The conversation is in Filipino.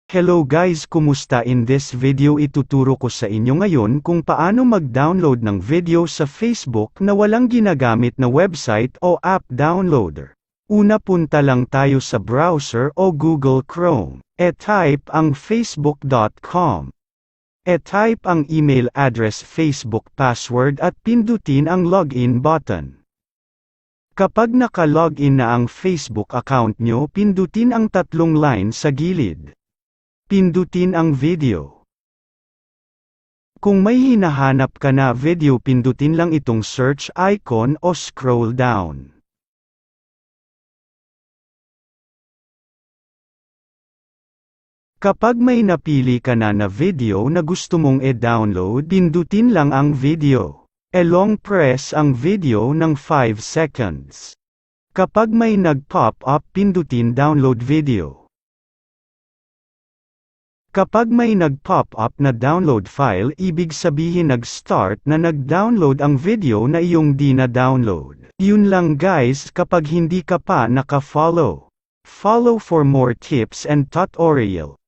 Hello guys, kumusta? In this video ituturo ko sa inyo ngayon kung paano mag-download ng video sa Facebook na walang ginagamit na website o app downloader. Una, punta lang tayo sa browser o Google Chrome. E-type ang facebook.com. E-type ang email address, Facebook password at pindutin ang login button. Kapag naka-login na ang Facebook account nyo, pindutin ang tatlong line sa gilid. Pindutin ang video. Kung may hinahanap ka na video, pindutin lang itong search icon o scroll down. Kapag may napili ka na video na gusto mong i-download, pindutin lang ang video. Long press ang video ng 5 seconds. Kapag may nag-pop up, pindutin download video. Kapag may nag-pop up na download file, ibig sabihin nag-start na nag-download ang video na iyong dina-download. Yun lang guys, kapag hindi ka pa naka-follow. Follow for more tips and tutorial.